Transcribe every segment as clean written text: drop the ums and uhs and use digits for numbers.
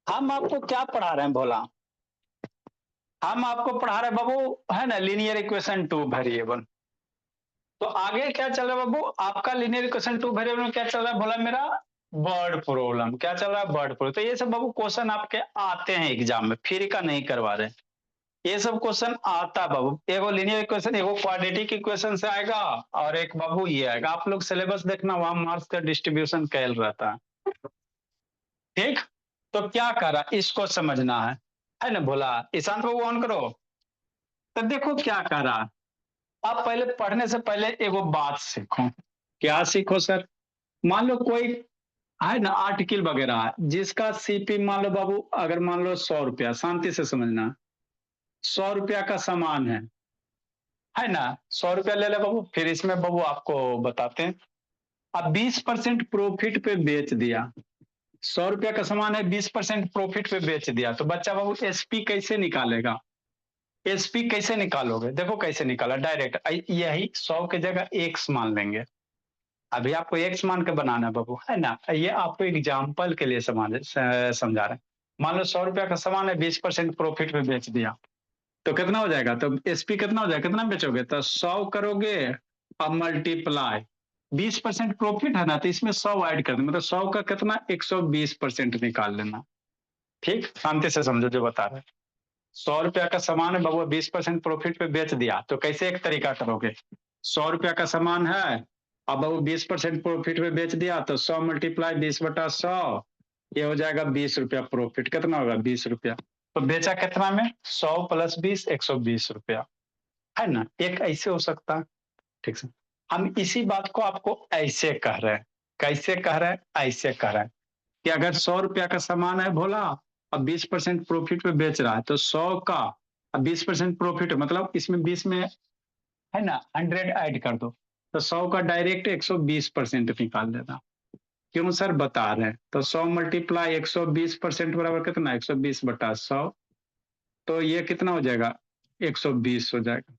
हम आपको क्या पढ़ा रहे हैं भोला? हम आपको पढ़ा रहे हैं बाबू, है ना, लीनियर इक्वेशन टू वेरिएबल। तो आगे क्या चल रहा है बाबू? आपका लीनियर इक्वेशन टू वेरिएबल में क्या चल रहा है भोला मेरा? Word problem. क्या चल रहा है? Word problem. तो ये सब बाबू क्वेश्चन आपके आते हैं एग्जाम में, फ्री का नहीं करवा रहे। ये सब क्वेश्चन आता है बाबू। एगो लीनियर इक्वेशन, एगो क्वाड्रेटिक इक्वेशन से आएगा, और एक बाबू ये आएगा। आप लोग सिलेबस देखना, वहां मार्क्स का डिस्ट्रीब्यूशन कैल रहता है। ठीक। तो क्या करा, इसको समझना है ना भोला? ईशांत बाबू ऑन करो। तो देखो क्या करा। आप पहले पढ़ने से पहले एगो बात सीखो। क्या सीखो सर? मान लो कोई है ना आर्टिकल वगैरह है, जिसका सीपी मान लो बाबू, अगर मान लो 100 रुपया, शांति से समझना, 100 रुपया का सामान है ना। 100 रुपया ले ले बाबू। फिर इसमें बाबू आपको बताते हैं, अब 20% प्रॉफिट पे बेच दिया। 100 रुपया का सामान है, 20% प्रॉफिट पे बेच दिया, तो बच्चा बाबू एसपी कैसे निकालेगा? एसपी कैसे निकालोगे? देखो कैसे निकाला, डायरेक्ट यही 100 की जगह एक्स मान लेंगे। अभी आपको एक्स मान के बनाना है बाबू, है ना। ये आपको एग्जाम्पल के लिए समझा रहे हैं। मान लो 100 रुपया का सामान है, 20% प्रॉफिट पे बेच दिया, तो कितना हो जाएगा? तो एसपी कितना हो जाएगा? कितना बेचोगे? तो 100 करोगे, अब मल्टीप्लाई 20% प्रॉफिट है ना, तो इसमें 100 ऐड कर देना, मतलब 100 का कितना, 120% निकाल लेना। ठीक, शांति से समझो जो बता रहे हैं। 100 रुपया का सामान है बाबू, 20% प्रॉफिट पे बेच दिया, तो कैसे एक तरीका करोगे? 100 रुपया का सामान है, अब बाबू 20% प्रॉफिट पे बेच दिया, तो 100 मल्टीप्लाई 20/100, ये हो जाएगा 20 रुपया प्रॉफिट। कितना होगा? 20 रुपया। तो बेचा कितना में? 100 प्लस 20, 120 रुपया, है ना। एक ऐसे हो सकता है। ठीक है, हम इसी बात को आपको ऐसे कह रहे हैं। कैसे कह रहे हैं? ऐसे कह रहे हैं कि अगर 100 रुपया का सामान है भोला, अब 20% प्रॉफिट पे बेच रहा है, तो 100 का अब 20% प्रॉफिट, मतलब इसमें 20 में है ना 100 ऐड कर दो, तो 100 का डायरेक्ट 120% निकाल देना। क्यों सर? बता रहे हैं। तो 100 मल्टीप्लाई 120% बराबर कितना? 120/100। तो ये कितना हो जाएगा? 120 हो जाएगा,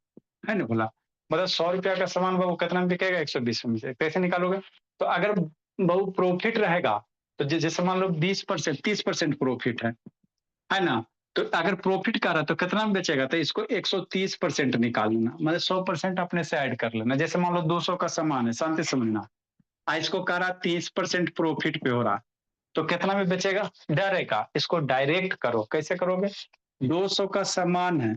है ना भोला। मतलब 100 रुपया का सामान बाबू कितना में बिकेगा? 120 में बिकेगा। कैसे निकालोगे? तो अगर बाबू प्रॉफिट रहेगा, तो जैसे मान लो 20%, 30% प्रॉफिट है ना। तो अगर प्रॉफिट कर रहा है तो कितना में बेचेगा? तो इसको 130% निकाल लेना, मतलब 100% अपने से ऐड कर लेना। जैसे मान लो 200 का सामान है, शांति समझना, इसको कर रहा 30% प्रॉफिट पे हो रहा, तो कितना में बेचेगा? डरेगा, इसको डायरेक्ट करो। कैसे करोगे? 200 का सामान है,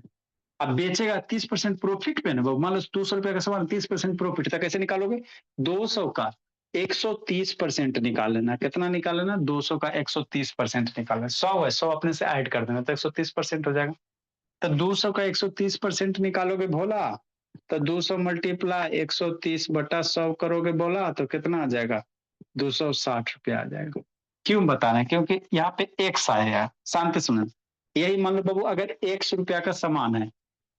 अब बेचेगा 30% प्रॉफिट पे ना बाबू। मान लो 200 रुपया का सामान, 30% प्रॉफिट था, कैसे निकालोगे? 200 का 130% निकाल लेना। कितना निकाल लेना? 200 का 130% निकालना। 100 है, 100 अपने से ऐड कर देना, तो 130% हो जाएगा। तो 200 का 130% निकालोगे भोला, तो 200 मल्टीप्लाई 130/100 करोगे बोला, तो कितना आ जाएगा? 260 रुपया आ जाएगा। क्यों बता रहे हैं? क्योंकि यहाँ पे एक्स आया। शांति सुनो, यही मान लो बाबू, अगर 100 रुपया का सामान है,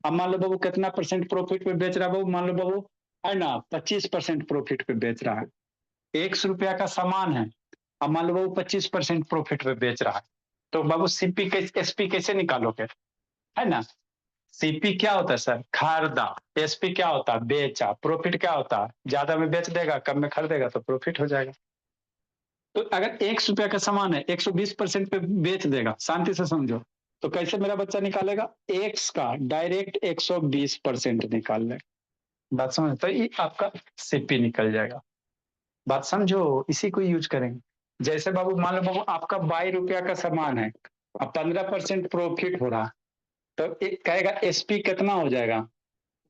अब मान लो बाबू कितना परसेंट प्रॉफिट पे बेच रहा है बाबू? मान लो बाबू, है ना, 25% प्रॉफिट पे बेच रहा है। 100 रुपया का सामान है, अब मान लो बाबू 25% प्रॉफिट पे बेच रहा है, तो बाबू सीपी कैसे, एसपी कैसे निकालोगे? है ना। सीपी क्या होता है सर? खरीदा। एसपी क्या होता है? बेचा। प्रॉफिट क्या होता है? ज्यादा में बेच देगा, कम में खरीदेगा, तो प्रॉफिट हो जाएगा। तो अगर 100 रुपया का सामान है, 120% पे बेच देगा, शांति से समझो, तो कैसे मेरा बच्चा निकालेगा? एक्स का डायरेक्ट 120% निकाल ले। बात समझ, तो ये आपका सीपी निकल जाएगा। बात समझो, इसी को यूज करेंगे। जैसे बाबू मान लो बाबू, आपका 22 रुपया का सामान है, अब 15% प्रॉफिट हो रहा, तो एक कहेगा एसपी कितना हो जाएगा?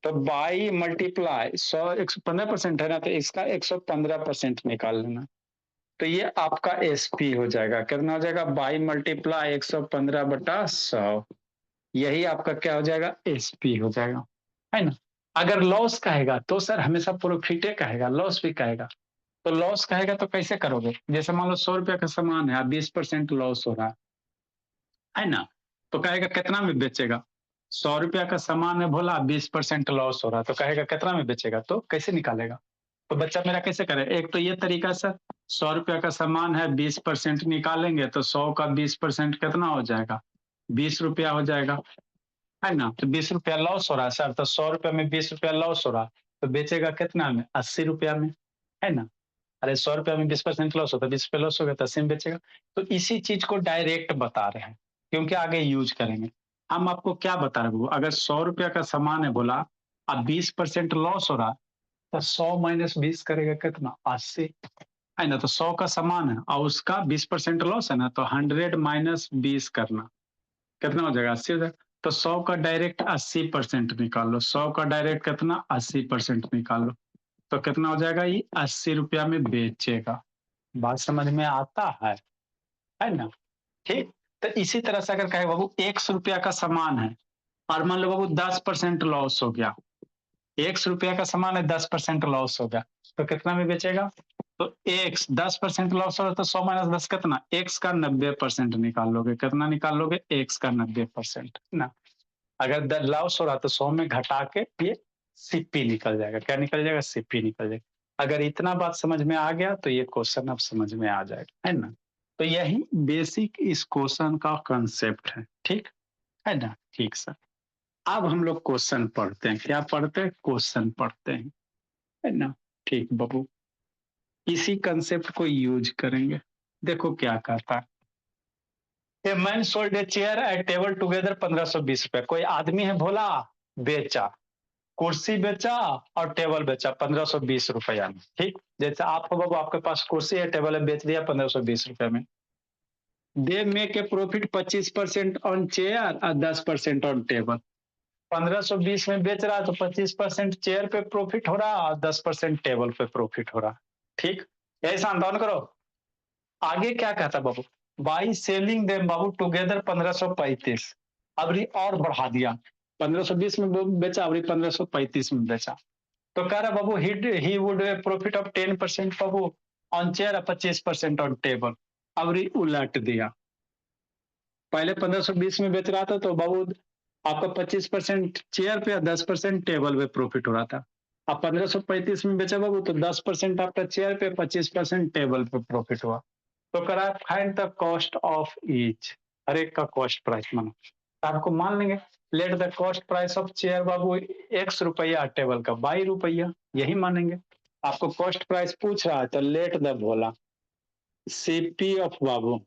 तो 22 × 100, 115% है ना, तो इसका 115% निकाल लेना। तो ये आपका एसपी हो जाएगा। कितना हो जाएगा? 22 × 115/100। यही आपका क्या हो जाएगा? एसपी हो जाएगा, है ना। अगर लॉस कहेगा तो सर हमेशा प्रॉफिट कहेगा, लॉस भी कहेगा। तो लॉस कहेगा तो कैसे करोगे? जैसे मान लो 100 रुपया का सामान है, 20% लॉस हो रहा है ना, तो कहेगा कितना में बेचेगा? 100 रुपया का सामान है भोला, 20% लॉस हो रहा है, तो कहेगा कितना में बेचेगा? तो कैसे निकालेगा? तो बच्चा मेरा कैसे करे? एक तो ये तरीका सर, 100 रुपया का सामान है, 20% निकालेंगे, तो 100 का 20% कितना हो जाएगा? 20 रुपया हो जाएगा, है ना। तो 20 रुपया लॉस हो रहा है सर, तो 100 रुपया में 20 रुपया लॉस हो रहा है, तो बेचेगा कितना में? 80 रुपया में, है ना। अरे 100 रुपया में 20% लॉस होता है, 20 रुपये लॉस हो गया तो 80 में बेचेगा। तो इसी चीज को डायरेक्ट बता रहे हैं, क्योंकि आगे यूज करेंगे। हम आपको क्या बता रहे हैं, अगर 100 रुपया का सामान है बोला, अब 20% लॉस हो रहा, तो 100 माइनस 20 करेगा कितना, 80 है ना। तो 100 का सामान है और उसका 20% लॉस है ना, तो 100 माइनस 20 करना, कितना हो जाएगा, 80 हो जाएगा। तो 100 का डायरेक्ट 80% निकाल लो, 100 का डायरेक्ट कितना, 80% निकाल लो, तो कितना हो जाएगा, ये 80 रुपया में बेचेगा। बात समझ में आता है ना। ठीक। तो इसी तरह से अगर कहे बाबू 100 रुपया का सामान है और मान लो बाबू 10% लॉस हो गया, 100 रुपया का सामान है, 10% लॉस हो गया, तो कितना में बेचेगा। तो एक्स 10% लॉस हो रहा, तो 100 माइनस 10 कितना, एक्स का 90% निकाल लोगे, कितना निकाल लोगे, एक्स का 90% ना। अगर लॉस हो रहा तो 100 में घटा के ये सीपी निकल जाएगा, क्या निकल जाएगा, सीपी निकल जाएगा। अगर इतना बात समझ में आ गया तो ये क्वेश्चन अब समझ में आ जाएगा, है ना। तो यही बेसिक इस क्वेश्चन का कंसेप्ट है, ठीक है ना। ठीक सर, अब हम लोग क्वेश्चन पढ़ते हैं, क्या पढ़ते हैं, क्वेश्चन पढ़ते हैं, है ना। ठीक बाबू, इसी कंसेप्ट को यूज करेंगे। देखो क्या कहता है, a man sold a chair at table together 1520 रुपए। कोई आदमी है भोला, बेचा, कुर्सी बेचा और टेबल बेचा 1520 रुपया में। ठीक, जैसे आपको बाबू आपके पास कुर्सी है, टेबल है, बेच दिया 1520 रुपए में। They make a profit 25% on chair और 10% ऑन टेबल। 1520 में बेच रहा है तो 25% चेयर पे प्रॉफिट हो रहा और 10% टेबल पे प्रॉफिट हो रहा। ठीक, ऐसा डाउन करो। आगे क्या कहता बाबू, बाई सेलिंग देम बाबू टुगेदर 1535। अबरी और बढ़ा दिया, 1520 में बेचा, अबरी 1535 में बेचा। तो कह रहा बाबू ही वुड प्रॉफिट ऑफ 10% बाबू ऑन चेयर, 25% ऑन टेबल। अबरी उलट दिया, पहले 1520 में बेच रहा था तो बाबू आपका 25% चेयर पे, 10% टेबल पे प्रॉफिट हो रहा था। अब 1535 में बेचा बाबू तो 10% आपका चेयर पे, 25% टेबल पे प्रॉफिट हुआ। तो करा find the cost of each, हर एक का कॉस्ट प्राइस मानो। तो आपको मान लेंगे, let the cost price of chair बाबू X रुपया, टेबल का Y रुपया, यही मानेंगे। आपको कॉस्ट प्राइस पूछ रहा है तो लेट द बोला, सीपी ऑफ बाबू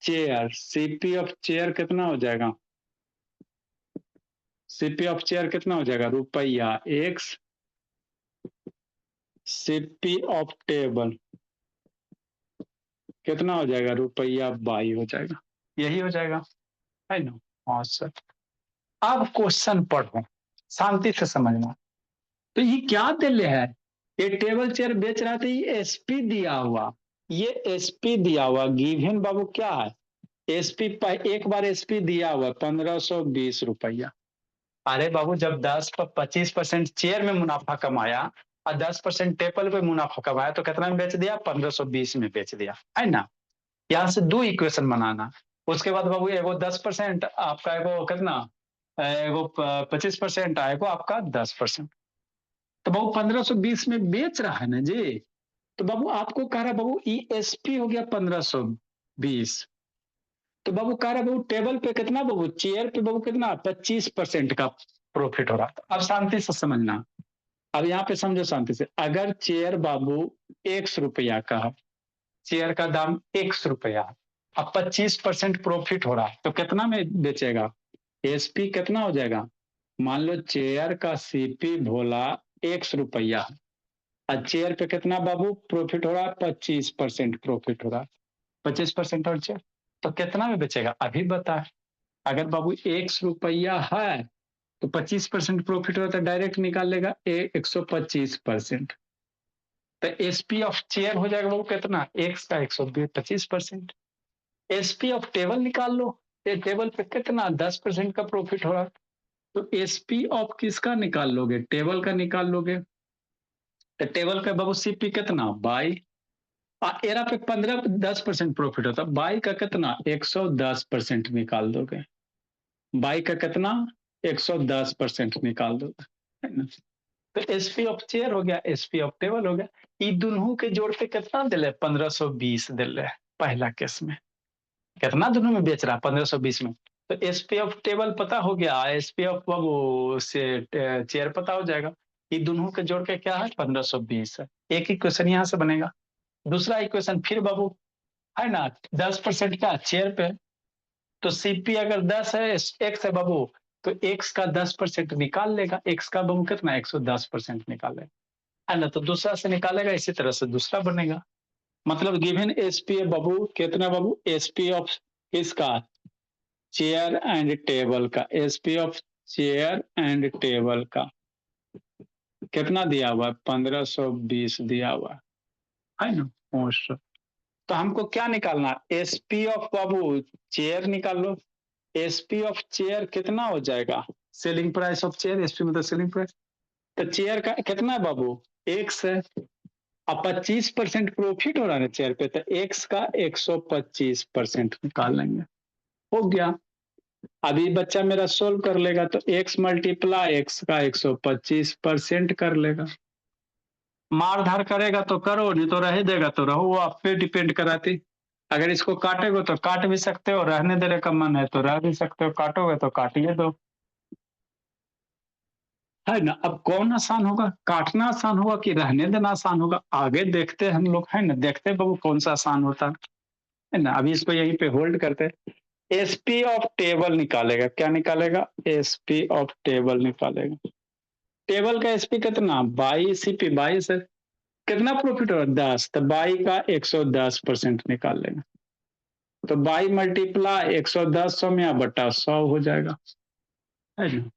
चेयर, सीपी ऑफ चेयर कितना हो जाएगा, सीपी ऑफ चेयर कितना हो जाएगा, रुपया एक्स, सीपी ऑफ टेबल कितना हो जाएगा, रुपया बाई हो जाएगा, यही हो जाएगा, है ना। हाँ सर, अब क्वेश्चन पढ़ो, शांति से समझना। तो ये क्या दिले है, ये टेबल चेयर बेच रहा था, ये एसपी दिया हुआ, ये एसपी दिया हुआ, गिवन बाबू क्या है, एसपी, एक बार एसपी दिया हुआ 1520 रुपया। अरे बाबू जब 25% चेयर में मुनाफा कमाया और 10% टेबल पे मुनाफा कमाया तो कितना में बेच दिया, 1520 में बेच दिया, है ना। यहाँ से दो इक्वेशन बनाना। उसके बाद बाबू एगो 10% आपका, एगो कितना, एगो 25% आएगो आपका 10%। तो बाबू 1520 में बेच रहा है ना जी, तो बाबू आपको कह रहा बाबू ईएसपी हो गया 1520। तो बाबू कह रहा बाबू टेबल पे कितना, बाबू चेयर पे बाबू कितना, 25% का प्रॉफिट हो रहा था। अब शांति से समझना, अब यहाँ पे समझो शांति से, अगर चेयर बाबू X रुपया का है, चेयर का दाम X रुपया, अब 25% प्रॉफिट हो रहा है तो कितना में बेचेगा, एसपी कितना हो जाएगा, मान लो चेयर का सीपी भोला X रुपया, और चेयर पे कितना बाबू प्रॉफिट हो रहा है, 25% प्रॉफिट हो रहा है, 25% और चेयर, तो कितना में बेचेगा, अभी बता। अगर बाबू X रुपया है तो 25% प्रॉफिट हो रहा है, डायरेक्ट निकाल लेगा 125%। तो एसपी ऑफ चेयर हो जाएगा बाबू कितना, एक्स का 125%। एसपी ऑफ टेबल निकाल लो, ये टेबल पे कितना 10% का प्रॉफिट हो रहा है, तो एसपी ऑफ किसका निकाल लोगे, टेबल का निकाल लोगे। तो टेबल का बाबू सीपी कितना, बाई, एरा पे 10% प्रॉफिट होता, बाई का कितना 110% निकाल दोगे, बाई का कितना 110% निकाल दोगे, है ना। तो एसपी ऑफ चेयर हो गया, एसपी ऑफ टेबल हो गया। ये दोनों के जोड़ पे कितना दिले, 1520 दिले पहला केस में। कितना दोनों में बेच रहा, 1520 में। तो एसपी ऑफ टेबल पता हो गया, एसपी ऑफ वो से चेयर पता हो जाएगा। ये दोनों के जोड़ के क्या है 1520 है। एक इक्वेशन यहाँ से बनेगा। दूसरा इक्वेशन फिर बाबू है ना 10% का चेयर पे, तो सीपी अगर 10 है एक्स है बाबू, तो एक्स का 10% निकाल लेगा। एक्स का बाबू कितना 110% निकालेगा, है ना। तो दूसरा से निकालेगा, इसी तरह से दूसरा बनेगा। मतलब गिवन एसपी है बाबू कितना बाबू, एसपी ऑफ इसका चेयर एंड टेबल का, SP of chair and table का कितना दिया हुआ है 1520 दिया हुआ है ना मोस्ट। तो हमको क्या निकालना, एसपी ऑफ बाबू चेयर निकाल लो। एसपी ऑफ चेयर कितना हो जाएगा, selling price of chair, SP मतलब सेलिंग प्राइस। तो चेयर का कितना है बाबू एक्स है, अब 25% प्रॉफिट हो रहा है चेयर पे, तो एक्स का 125% निकाल लेंगे, हो गया। अभी बच्चा मेरा सोल्व कर लेगा, तो एक्स मल्टीप्लाई एक्स का 125% कर लेगा। मार धार करेगा तो करो, नहीं तो रह देगा तो रहो, वो आप पे डिपेंड कराती। अगर इसको काटेगो तो काट भी सकते हो, रहने देने का मन है तो रह भी सकते हो, काटोगे तो काटिए दो, है ना। अब कौन आसान होगा, काटना आसान होगा कि रहने देना आसान होगा, आगे देखते हैं हम लोग, है ना। देखते हैं बाबू कौन सा आसान होता है ना। अभी इसको यहीं पे होल्ड करते। एसपी ऑफ टेबल निकालेगा, क्या निकालेगा, एसपी ऑफ टेबल निकालेगा। टेबल का एसपी कितना 22, सीपी 22 है। कितना प्रॉफिट हो 10, तो 22 का 110% निकाल लेना। तो 22 मल्टीप्लाई 110 सौ में या बटा 100 हो जाएगा, है ना।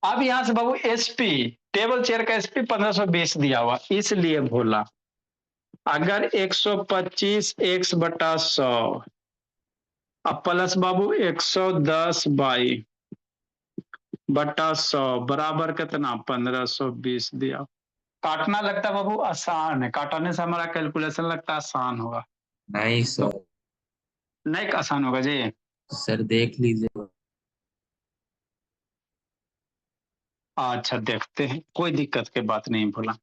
अब यहां से बाबू एसपी टेबल चेयर का एसपी 1520 दिया हुआ, इसलिए बोला अगर 125 एक्स बटा 100 अब प्लस बाबू 110 बाई बटा 100 बराबर कितना 1520 दिया। काटना लगता बाबू आसान है, काटने से हमारा कैलकुलेशन लगता आसान होगा, नहीं सर। नहीं आसान होगा जी। सर देख लीजिए। अच्छा देखते हैं, कोई दिक्कत की बात नहीं भोला।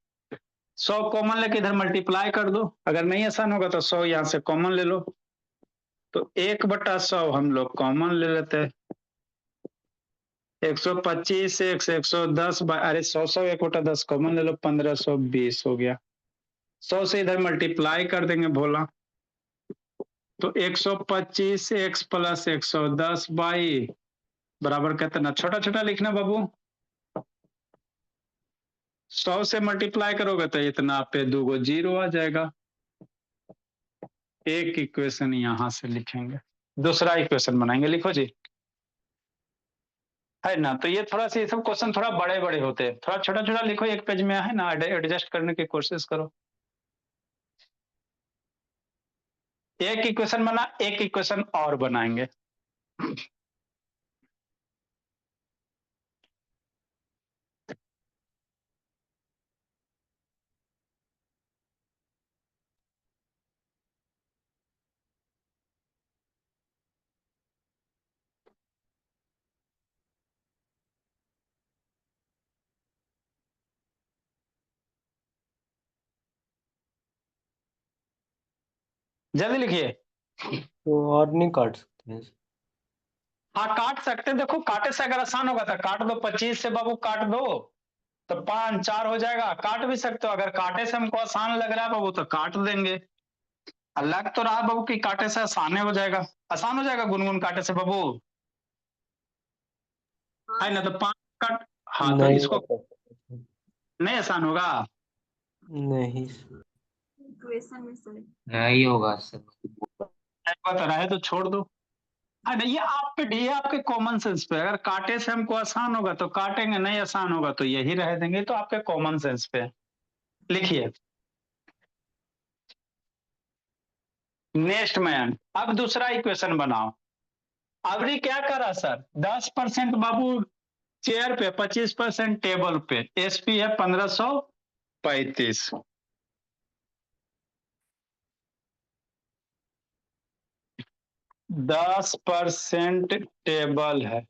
100 कॉमन लेके इधर मल्टीप्लाई कर दो, अगर नहीं आसान होगा तो 100 यहां से कॉमन ले लो। तो 1/100 हम लोग कॉमन ले लेते हैं। 125 एक्स 110 अरे 100 1/10 कॉमन ले लो, 1520 हो गया। 100 से इधर मल्टीप्लाई कर देंगे भोला, तो 125 एक्स प्लस 110 बाई बराबर कितना, छोटा छोटा लिखना बाबू। 100 से मल्टीप्लाई करोगे तो इतना पे दो जीरो आ जाएगा। एक इक्वेशन यहां से लिखेंगे, दूसरा इक्वेशन बनाएंगे, लिखो जी, है ना। तो ये थोड़ा सा ये सब क्वेश्चन थोड़ा बड़े बड़े होते हैं, थोड़ा छोटा छोटा लिखो एक पेज में, है ना, एडजस्ट करने की कोशिश करो। एक इक्वेशन बना, एक इक्वेशन और बनाएंगे। जल्दी लिखिए। तो और नहीं काट सकते हैं? हाँ काट सकते, देखो काटे से अगर आसान होगा तो काट दो, 25 से बाबू काट दो तो 5 4 हो जाएगा, काट भी सकते हो। अगर काटे से हमको आसान लग रहा है बाबू तो काट देंगे। लग तो रहा बाबू कि काटे से आसान हो जाएगा, आसान हो जाएगा गुनगुन काटे से बाबू, है ना। तो 5 काट, हाँ तो नहीं इसको काट सकते। नहीं आसान होगा। नहीं इक्वेशन में सर नहीं होगा सर। बता रहा है तो छोड़ दो, है ना। ये आप पे ये आपके कॉमन सेंस पे, अगर काटे से हमको आसान होगा तो काटेंगे, नहीं आसान होगा तो यही रह देंगे, तो आपके कॉमन सेंस पे लिखिए। नेक्स्ट मैन, अब दूसरा इक्वेशन बनाओ। अभी क्या करा सर, 10% बाबू चेयर पे, 25% टेबल पे, एसपी है 1535। 10% टेबल है,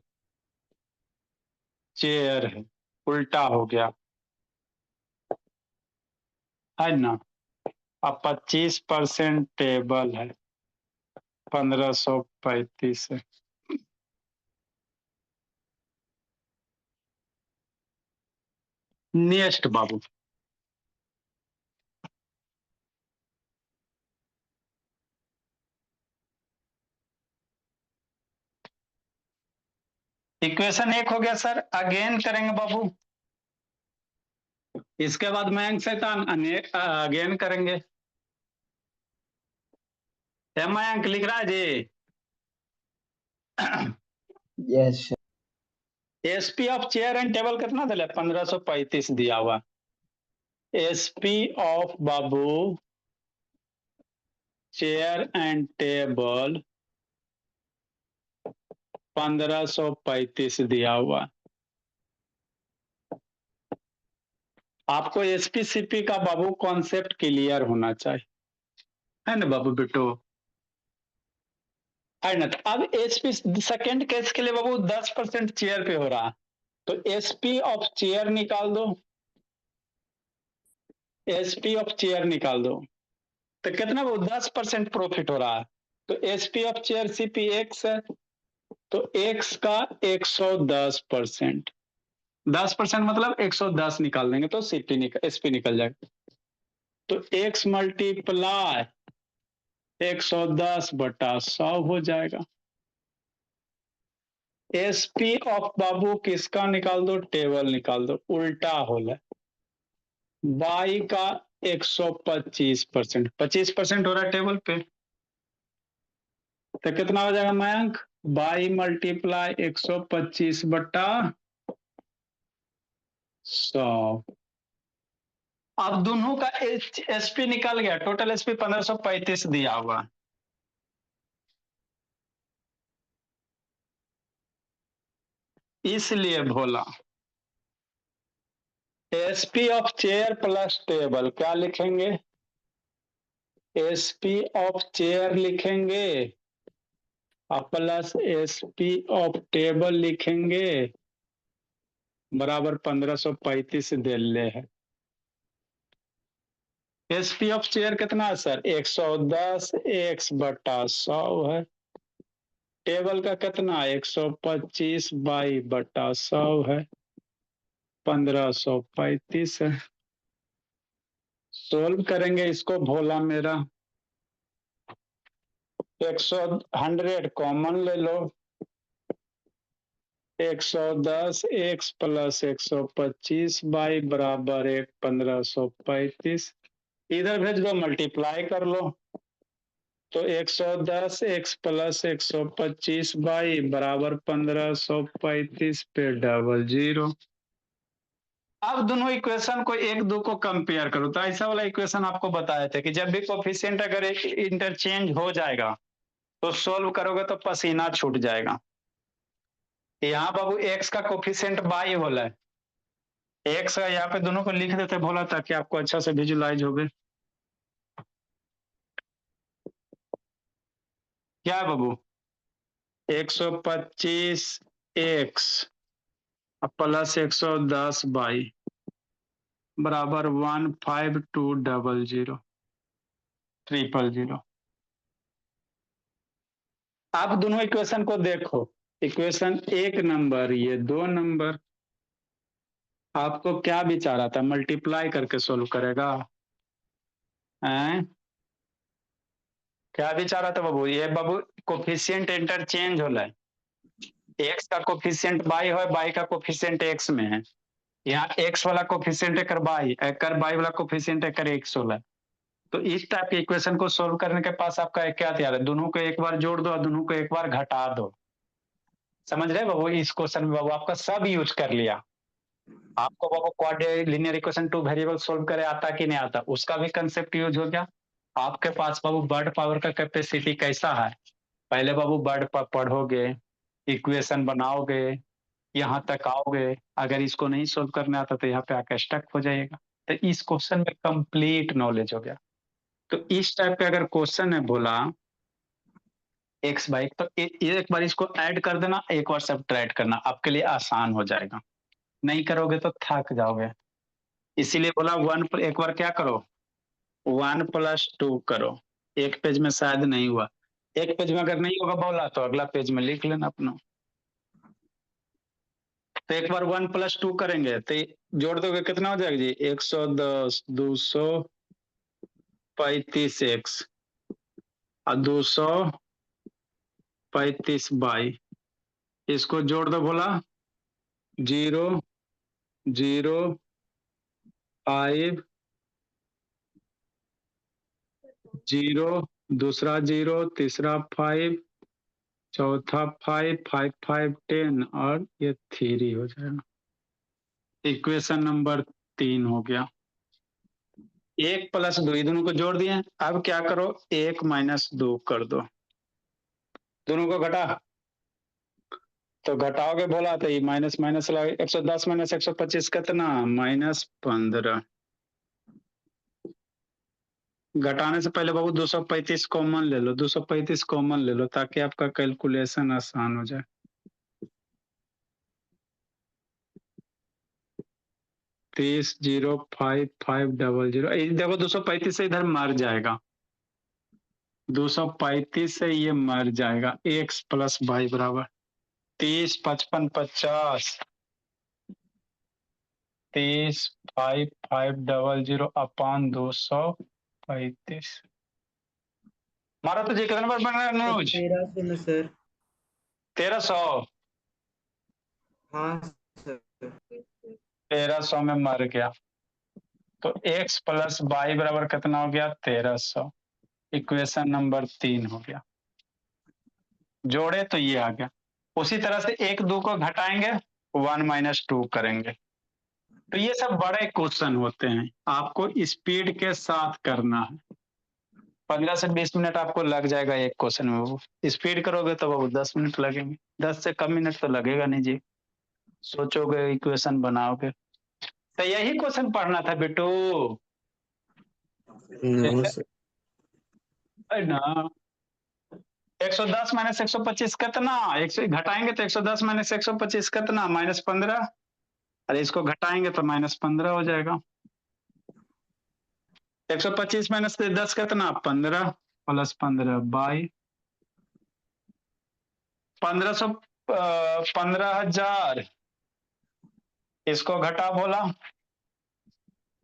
चेयर है, उल्टा हो गया, है ना। अब 25% टेबल है, 1535 है। नेक्स्ट बाबू, इक्वेशन 1 हो गया सर। अगेन करेंगे बाबू, इसके बाद मयंक शैतान अगेन करेंगे। मयंक लिख रहा है जी। Yes SP of chair and table कितना दिला? 1535 दिया हुआ। एसपी ऑफ बाबू चेयर एंड टेबल 1535 दिया हुआ। आपको एसपीसीपी का बाबू कॉन्सेप्ट क्लियर होना चाहिए, है ना बाबू बेटो, है ना। तो अब एसपी सेकंड केस के लिए बाबू 10% चेयर पे हो रहा, तो एसपी ऑफ चेयर निकाल दो, एसपी ऑफ चेयर निकाल दो, तो कितना वो 10% प्रॉफिट हो रहा है। तो SP of chair CP x है, तो एक्स का 110%, 10% मतलब 110 निकाल देंगे तो सीपी निकल एसपी निकल जाएगा। तो एक्स मल्टीप्लाई 110/100 हो जाएगा। एसपी ऑफ बाबू किसका निकाल दो? टेबल निकाल दो, उल्टा होल है। बाई का 125%, 25% हो रहा है टेबल पे, तो कितना हो जाएगा मयंक? By multiply 125/100। अब दोनों का एसपी निकल गया, टोटल एसपी 1535 दिया हुआ। इसलिए Bhola SP of chair plus table क्या लिखेंगे? एसपी ऑफ चेयर लिखेंगे और प्लस एसपी ऑफ टेबल लिखेंगे, बराबर 1535 दे ले है। एसपी ऑफ चेयर कितना है सर? 110 x/100 है। टेबल का कितना? 125/100 है, 1535 है। सोल्व करेंगे इसको भोला मेरा। 100 कॉमन ले लो, 110 x प्लस 125 बाई बराबर 1535, इधर भेज दो, मल्टीप्लाई कर लो, तो 110 x प्लस 125 बाई बराबर 1535 पे 00। अब दोनों इक्वेशन को एक दो को कंपेयर करो, तो ऐसा वाला इक्वेशन आपको बताए थे कि जब भी कोफिशिएंट अगर इंटरचेंज हो जाएगा तो सोल्व करोगे तो पसीना छूट जाएगा। यहाँ बाबू एक्स का कोफिशिएंट बाई होला है, एक्स का यहाँ पे दोनों को लिख देते भोला ताकि आपको अच्छा से विजुलाइज हो गए। क्या है बाबू? 125 एक्स प्लस 110 बाई बराबर 15200। आप दोनों इक्वेशन को देखो, इक्वेशन 1 नंबर, ये 2 नंबर। आपको क्या विचार आता है? मल्टीप्लाई करके सोल्व करेगा हैं? क्या विचार आता बाबू? ये बाबू कोफिशिएंट इंटरचेंज होला है, एक्स का कोफिशिएंट बाई है, बाई का कोफिशिएंट एक्स में है। यहाँ एक्स वाला कोफिशिएंट एकर बाई वाला कोफिशिएंट एकर एक्स होला है। तो इस टाइप के इक्वेशन को सोल्व करने के पास आपका क्या तैयार है? दोनों को एक बार जोड़ दो और दोनों को एक बार घटा दो। समझ रहे बाबू? इस क्वेश्चन में बाबू आपका सब यूज कर लिया। आपको बाबू quadratic linear equation 2 variable solve करे आता कि नहीं आता, उसका भी कंसेप्ट यूज हो गया। आपके पास बाबू वर्ड पावर का कैपेसिटी कैसा है? पहले बाबू वर्ड पढ़ोगे, इक्वेशन बनाओगे, यहाँ तक आओगे, अगर इसको नहीं सोल्व करने आता तो यहाँ पे आके स्टक हो जाएगा। तो इस क्वेश्चन में कंप्लीट नॉलेज हो गया। तो इस टाइप के अगर क्वेश्चन है बोला एक्स बाई, तो एक बार इसको ऐड कर देना, एक बार सब्ट्रैक्ट करना, आपके लिए आसान हो जाएगा। नहीं करोगे तो थक जाओगे। इसीलिए बोला एक बार क्या करो, 1 + 2 करो। एक पेज में शायद नहीं हुआ, एक पेज में अगर नहीं होगा बोला तो अगला पेज में लिख लेना अपना। तो एक बार 1 + 2 करेंगे तो जोड़ दोगे कितना हो जाएगा जी? 110 235x और 235y, इसको जोड़ दो बोला 0 0 5 0 दूसरा 0 तीसरा 5 चौथा 5 5 5 10 और ये 3 हो जाएगा। इक्वेशन नंबर 3 हो गया। 1 + 2 दोनों को जोड़ दिए। अब क्या करो 1 - 2 कर दो, दोनों को घटा तो घटाओगे बोला तो ये माइनस माइनस लगा 110 - 125 कितना -15। घटाने से पहले बाबू 235 कॉमन ले लो, 235 कॉमन ले लो ताकि आपका कैलकुलेशन आसान हो जाए। 30 0 5 5 00 देखो 235 से इधर मर जाएगा, 235 से ये मर जाएगा। x + y बराबर 30 55 50 30 5 5 00 अपान 235। मारा तो जी कितना नंबर बन रहा है अनुज? 1300 में सर। 1300। हाँ सर। 1300 में मर गया तो x + y बराबर कितना हो गया 1300। इक्वेशन नंबर 3 हो गया। जोड़े तो ये आ गया। उसी तरह से 1 2 को घटाएंगे 1 - 2 करेंगे। तो ये सब बड़े क्वेश्चन होते हैं, आपको स्पीड के साथ करना है। 15 से 20 मिनट आपको लग जाएगा एक क्वेश्चन में। वो स्पीड करोगे तो वो 10 मिनट लगेंगे, 10 से कम मिनट तो लगेगा नहीं जी। सोचोगे इक्वेशन बनाओगे तो यही क्वेश्चन पढ़ना था बेटू। नहीं सर। है ना 110 - 125 कितना, 100 घटाएंगे तो 110 - 125 कितना -15। अरे इसको घटाएंगे तो -15 हो जाएगा। 125 - 10 कितना 15 + 15 22 1500 15,000। इसको घटा बोला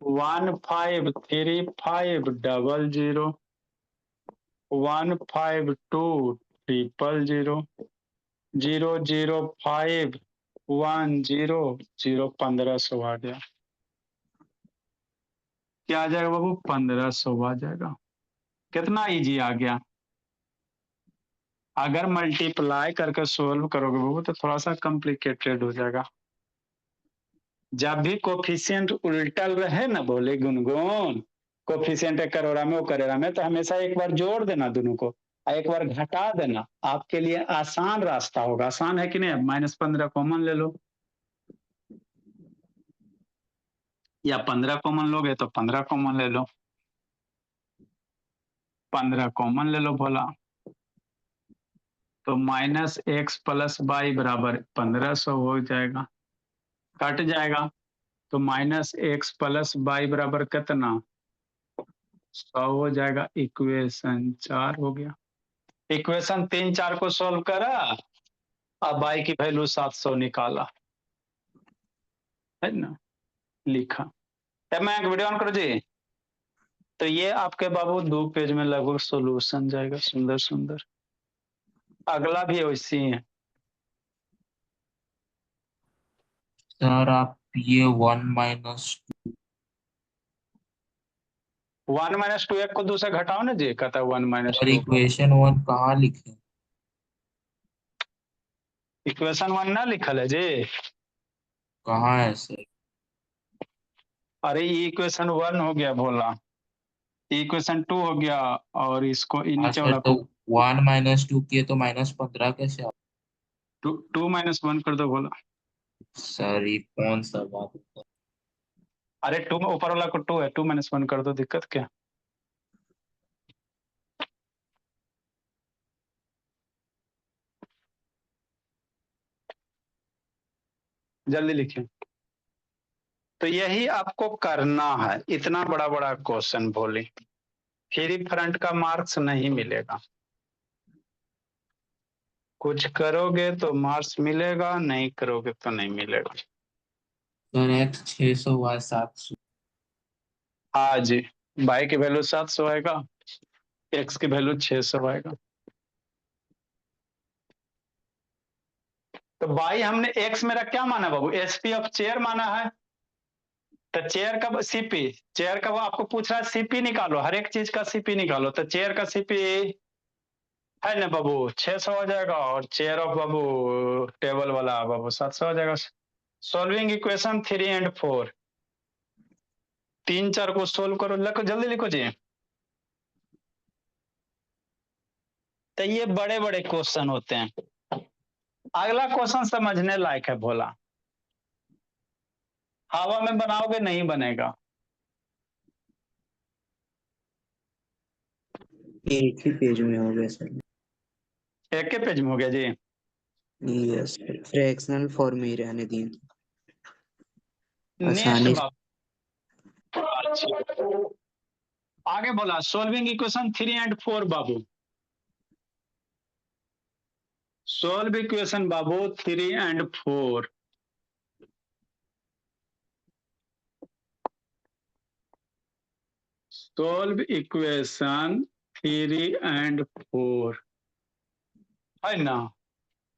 153500 152 000 005 10 0 1500 आ गया। क्या आ जाएगा बाबू 1500 आ जाएगा। कितना इजी आ गया। अगर मल्टीप्लाई करके सोल्व करोगे बाबू तो थोड़ा सा कॉम्प्लिकेटेड हो जाएगा। जब भी कोफिशिएंट उल्टल रहे ना बोले गुनगुन, कोफिशिएंट एक करोड़ा में वो करोड़ा में, तो हमेशा एक बार जोड़ देना दोनों को, एक बार घटा देना। आपके लिए आसान रास्ता होगा। आसान है कि नहीं? -15 कॉमन ले लो, या 15 कॉमन लोगे तो 15 कॉमन ले लो, 15 कॉमन ले लो बोला तो -x + y बराबर 1500 हो जाएगा, कट जाएगा तो -x + y बराबर कितना 100 हो जाएगा। इक्वेशन 4 हो गया। इक्वेशन 3 4 को सोल्व करा, अब y की वैल्यू 700 निकाला, है ना, लिखा। तब मैं एक वीडियो ऑन करो जी। तो ये आपके बाबू 2 पेज में लगभग सॉल्यूशन जाएगा, सुंदर सुंदर। अगला भी वैसी है। सर आप ये 1 - 1 - 2 एक को 2 से घटाओ ना जी, कहता है 1 - सर 2। इक्वेशन 1 कहाँ लिखे? इक्वेशन 1 ना लिखल है जी। कहाँ है सर? अरे ये इक्वेशन 1 हो गया भोला, इक्वेशन 2 हो गया, और इसको हाँ नीचे सर, वाला तो को 1 - 2 किए तो -15 कैसे आ? 2 - 1 कर दो भोला। सर ये कौन सा बात है? अरे 2 में ऊपर वाला को 2 है, 2 - 1 कर दो, दिक्कत क्या? जल्दी लिखिए। तो यही आपको करना है, इतना बड़ा बड़ा क्वेश्चन भोले, फ्री फ्रंट का मार्क्स नहीं मिलेगा। कुछ करोगे तो मार्क्स मिलेगा, नहीं करोगे तो नहीं मिलेगा। Sir x 600 y 700। हाँ जी, y की वैल्यू 700 आएगा, x की वैल्यू 600 आएगा। तो y हमने x मेरा क्या माना बाबू, एसपी ऑफ चेयर माना है। तो चेयर का सीपी, चेयर का वो आपको पूछ रहा है सीपी निकालो, हर एक चीज का सीपी निकालो। तो चेयर का सीपी है ना बाबू 600 हो जाएगा, और चेयर ऑफ बाबू टेबल वाला बाबू 700 हो जाएगा। सॉल्विंग इक्वेशन 3 एंड 4, 3 4 को सोल्व करो, लिखो जल्दी लिखो जी। तो ये बड़े बड़े क्वेश्चन होते हैं। अगला क्वेश्चन समझने लायक है भोला। हवा में बनाओगे नहीं बनेगा। एक ही पेज में हो गया सर। एक के पेज में हो गया जी। यस, फ्रैक्शनल फॉर्म में ही रहने दिए। नेक्स्ट आसानी से। बाबू, अच्छा आगे बोला solving equation 3 and 4 Babu. Solve equation Babu 3 and 4। Solve equation 3 and 4 है ना।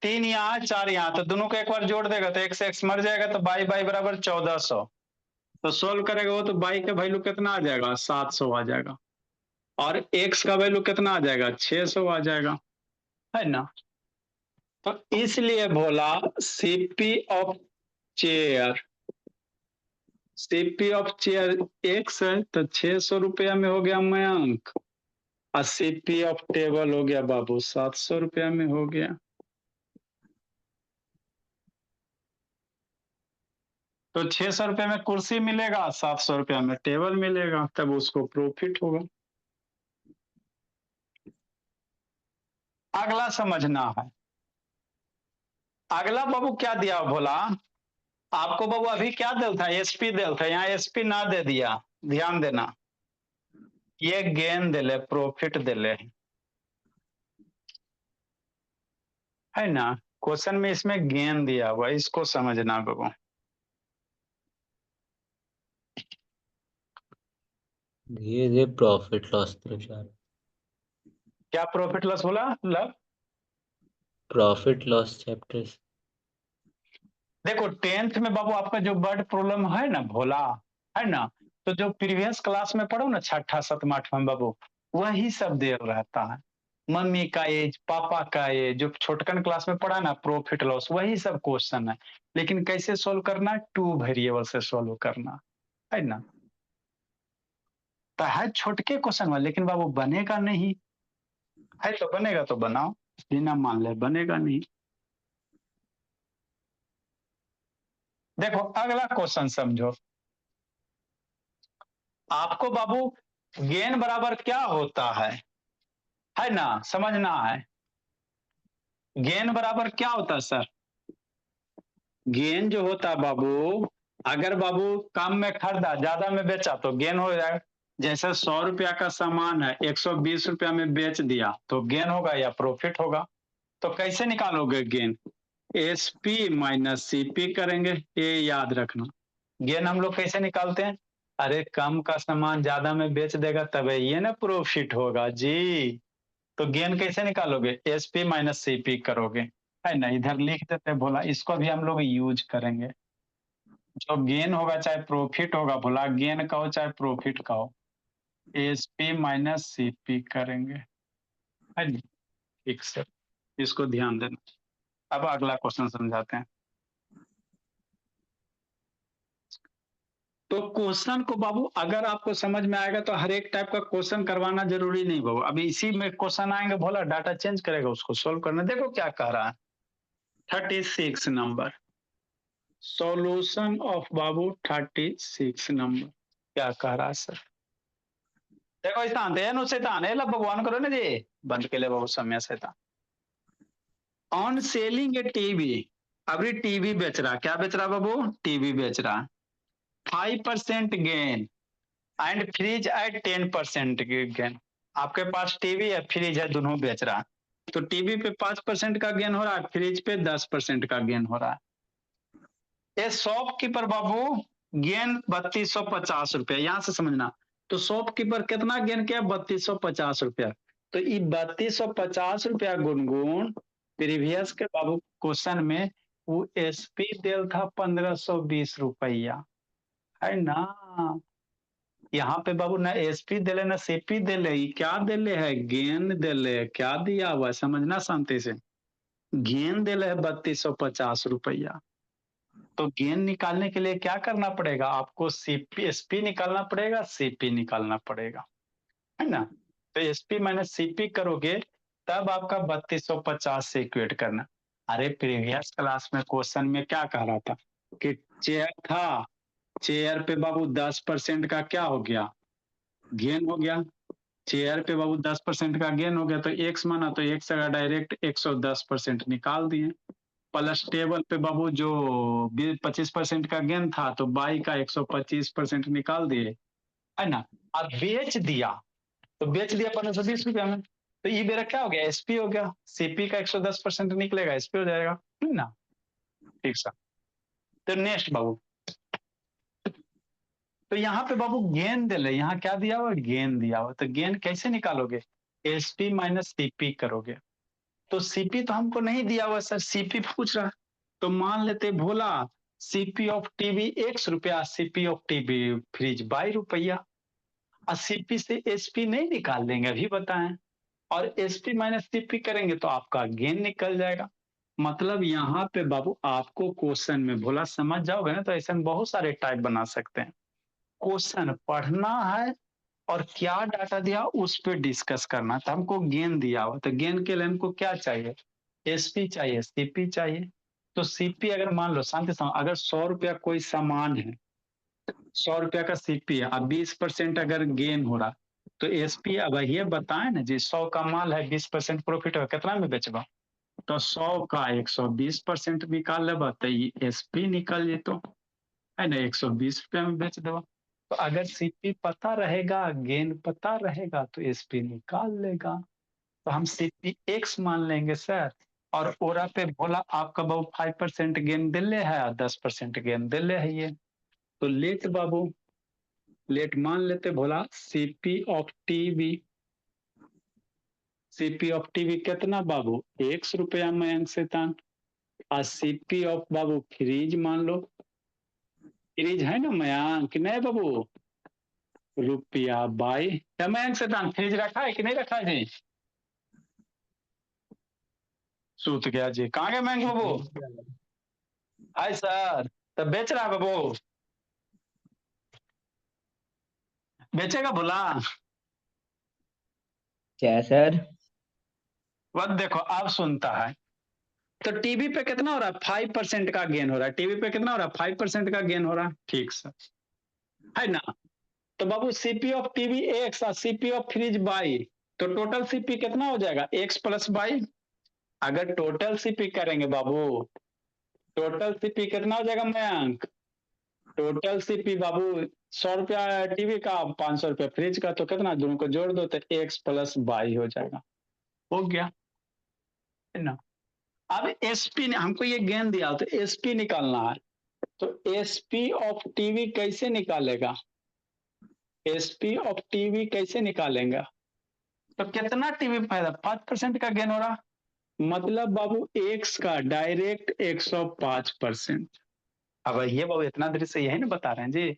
3 यहाँ 4 यहाँ, तो दोनों को एक बार जोड़ देगा तो x x मर जाएगा, तो बाई बाई बराबर 1400। तो सोल्व करेगा वो तो बाई का वैल्यू कितना आ जाएगा, 700 आ जाएगा, और x का वैल्यू कितना आ जाएगा, 600 आ जाएगा, है ना। तो इसलिए बोला CP of chair, CP of chair x है तो 600 रुपया में हो गया मयंक, और सीपी ऑफ टेबल हो गया बाबू 700 रुपया में हो गया। तो 600 रुपये में कुर्सी मिलेगा, 700 रुपया में टेबल मिलेगा, तब उसको प्रॉफिट होगा। अगला समझना है। अगला बाबू क्या दिया बोला आपको बाबू, अभी क्या दिल था, एसपी दिल था, यहाँ एसपी ना दे दिया, ध्यान देना। ये गेन दिले, प्रॉफिट दिले, है ना। क्वेश्चन में इसमें गेन दिया हुआ, इसको समझना बाबू। ये प्रॉफिट लॉस प्रचार, क्या प्रॉफिट लॉस बोला लव। Profit loss chapters. देखो 10th में बाबू आपका जो वर्ड प्रॉब्लम है ना भोला, है ना, तो जो प्रीवियस क्लास में पढ़ो ना 6ठा 7वां 8वां बाबू, वही सब दे रहता है। मम्मी का एज, पापा का एज, जो छोटकन क्लास में पढ़ा ना प्रॉफिट लॉस, वही सब क्वेश्चन है। लेकिन कैसे सोल्व करना, 2 वेरिएबल से सोल्व करना, है ना। तो है छोटके क्वेश्चन में, लेकिन बाबू बनेगा नहीं, है तो बनेगा तो बनाओ, बिना मान ले बनेगा नहीं। देखो अगला क्वेश्चन समझो। आपको बाबू गेन बराबर क्या होता है ना, समझना है। गेन बराबर क्या होता है सर, गेन जो होता है बाबू, अगर बाबू कम में खरीदा ज्यादा में बेचा तो गेन हो जाएगा। जैसे 100 रुपया का सामान है, 120 रुपया में बेच दिया तो गेन होगा या प्रॉफिट होगा। तो कैसे निकालोगे गेन, एसपी माइनस सीपी करेंगे, ये याद रखना। गेन हम लोग कैसे निकालते हैं, अरे कम का सामान ज्यादा में बेच देगा तब ये ना प्रॉफिट होगा जी। तो गेन कैसे निकालोगे, एसपी माइनस सीपी करोगे, है ना। इधर लिख देते बोला, इसको भी हम लोग यूज करेंगे। जो गेन होगा चाहे प्रॉफिट होगा, बोला गेन का हो चाहे प्रॉफिट का हो, एसपी माइनस सीपी करेंगे, है ना। ठीक से इसको ध्यान देना। अब अगला क्वेश्चन समझाते हैं। तो क्वेश्चन को बाबू अगर आपको समझ में आएगा तो हर एक टाइप का क्वेश्चन करवाना जरूरी नहीं बाबू। अभी इसी में क्वेश्चन आएंगे भोला, डाटा चेंज करेगा, उसको सोल्व करना। देखो क्या कह रहा है, 36 number, solution of Babu 36 number क्या कह रहा है सर। देखो इस्तान थे नुसेतान है, लब भगवान करो ना जी, बंद के लिए बाबू समय से था। ऑन सेलिंग ए टीवी, अभी टीवी बेच रहा, क्या बेच रहा बाबू, टीवी बेच रहा, 5% gain and fridge at 10% gain. आपके पास टीवी है फ्रिज है, दोनों बेच रहा, तो टीवी पे 5% का गेन हो रहा है, फ्रिज पे 10% का गेन हो रहा है। ये शॉपकीपर बाबू गेन 3250 रुपया, यहां से समझना। तो शॉपकीपर कितना गेन किया? 3250 रुपया। तो ये 3250 रुपया गुनगुन प्रीवियस के बाबू क्वेश्चन में वो एसपी दिल था 1520 रुपया, है ना। यहाँ पे बाबू ना एसपी दिले ना सीपी दिले, ये क्या दिले है? गेन दिले। क्या दिया हुआ है समझना शांति से। गेन दिले है 3250 रुपया। तो गेन निकालने के लिए क्या करना पड़ेगा? आपको सीपी एसपी निकालना पड़ेगा, सीपी निकालना पड़ेगा, है ना। तो एसपी माइनस सीपी करोगे तब आपका 3250 से इक्वेट करना। अरे प्रीवियस क्लास में क्वेश्चन में क्या कह रहा था कि चेयर था, चेयर पे बाबू 10% का क्या हो गया? गेन हो गया। चेयर पे बाबू 10% का गेन हो गया, तो एक्स माना तो एक्स का डायरेक्ट 110% निकाल दिए। प्लस टेबल पे बाबू जो 25% का गेन था तो बाई का 125% निकाल दिए, है ना। अब बेच दिया, तो बेच दिया 1520 रुपया में, तो ये मेरा क्या हो गया? एसपी हो गया। सीपी का 110% निकलेगा, एसपी हो जाएगा, है ना। ठीक सर। तो नेक्स्ट बाबू, तो यहाँ पे बाबू गेन दे ले, यहाँ क्या दिया हुआ? गेन दिया हुआ। तो गेन कैसे निकालोगे? एसपी माइनस सीपी करोगे। तो सीपी तो हमको नहीं दिया हुआ सर, सीपी पूछ रहा है। तो मान लेते Bhola CP of TV ₹1, CP of TV fridge ₹22। और सीपी से एसपी नहीं निकाल देंगे, अभी बताएं। और एसपी माइनस सीपी करेंगे तो आपका गेन निकल जाएगा। मतलब यहाँ पे बाबू आपको क्वेश्चन में भोला समझ जाओगे ना, तो ऐसे बहुत सारे टाइप बना सकते हैं। क्वेश्चन पढ़ना है और क्या डाटा दिया उस पर डिस्कस करना था। हमको गेन दिया हुआ, तो गेन के लिए हमको क्या चाहिए? एसपी चाहिए, सीपी चाहिए। तो सीपी अगर मान लो शांति से, अगर 100 रुपया कोई सामान है, 100 रुपया का सीपी है, अब 20% अगर गेन हो रहा, तो एसपी अब ये बताए ना जी, 100 का माल है, 20% प्रॉफिट है, कितना में बेचबा? तो 100 का 120% निकाल लेबा तो एसपी निकल जेतो, है ना। 120 रुपया में बेच देबा। तो अगर सीपी पता रहेगा, गेन पता रहेगा, तो एसपी निकाल लेगा। तो हम सीपी एक्स मान लेंगे सर। और ओरा पे भोला आपका बाबू 5% गेन दिले है और 10% गेन दिले है ये। तो लेट बाबू, लेट मान लेते Bhola CP of TV, CP of TV कितना बाबू? ₹1 में अंक शैतान। और सीपी ऑफ बाबू फ्रीज मान लो, फ्रीज है ना मयांक, नहीं बाबू रुपया बाई। क्या मयांक शैतान फ्रीज रखा है कि नहीं रखा है जी? सूत गया जी, कहाँ गए मयांक बाबू? हाय सर, तब बेच रहा है बाबू, बेचेगा भोला? क्या सर? वह देखो अब सुनता है। तो टीवी पे कितना हो रहा है? 5% का गेन हो रहा है। टीवी पे कितना हो रहा है? 5% का गेन हो रहा है। ठीक सर, है ना। तो बाबू सीपी ऑफ टीवी एक्स और सीपी ऑफ फ्रिज बाई, तो टोटल सीपी कितना हो जाएगा? X plus by. अगर टोटल सीपी करेंगे बाबू, टोटल सीपी कितना हो जाएगा मयांक? टोटल सीपी बाबू 100 रुपया टीवी का, 500 रुपया फ्रिज का, तो कितना दोनों को जोड़ दो तो एक्स प्लस बाई हो जाएगा। हो गया, है ना। अब एसपी ने हमको ये गेन दिया, तो एसपी निकालना है। तो एसपी ऑफ टीवी कैसे निकालेगा? एसपी ऑफ टीवी कैसे निकालेंगे? तो कितना टीवी फायदा? 5% का गेन हो रहा, मतलब बाबू एक्स का डायरेक्ट 105%। अब ये बाबू इतना देर से यही ना बता रहे हैं जी,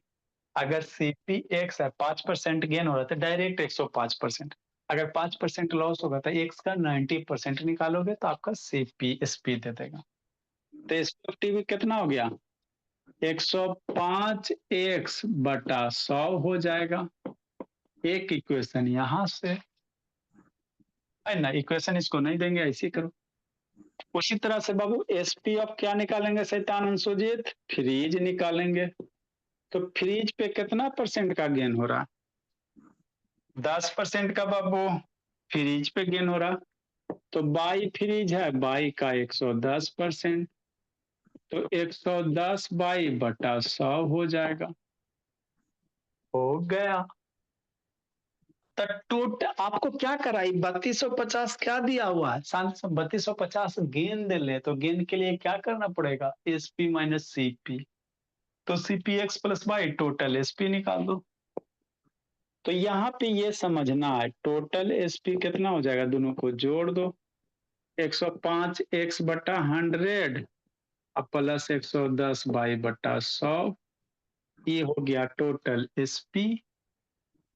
अगर सीपी एक्स है 5% गेन हो रहा है तो डायरेक्ट 105%। अगर 5% लॉस होगा तो एक्स का 90% निकालोगे तो आपका सीपी एसपी दे देगा। तो एसपी ऑफ टीवी कितना हो गया? 105 एक्स बटा 100 हो जाएगा। एक इक्वेशन यहां से, है ना। इक्वेशन इसको नहीं देंगे, ऐसे करो। उसी तरह से बाबू एसपी ऑफ क्या निकालेंगे शैतान अंशुजीत? फ्रीज निकालेंगे। तो फ्रीज पे कितना % का गेन हो रहा? 10% का बाबू फ्रीज पे गेन हो रहा। तो बाई फ्रीज है, बाई का 110%, तो 110 बाई बटा 100 हो जाएगा। हो गया। तो आपको क्या कराई 3250 क्या दिया हुआ है 3250 गेंद ले तो गेंद के लिए क्या करना पड़ेगा एसपी माइनस सीपी तो CP X plus Y total SP निकाल दो। तो यहाँ पे ये समझना है टोटल एसपी कितना हो जाएगा दोनों को जोड़ दो 105 एक्स बटा 100 और प्लस 110 वाई बटा 100 ये हो गया टोटल एसपी।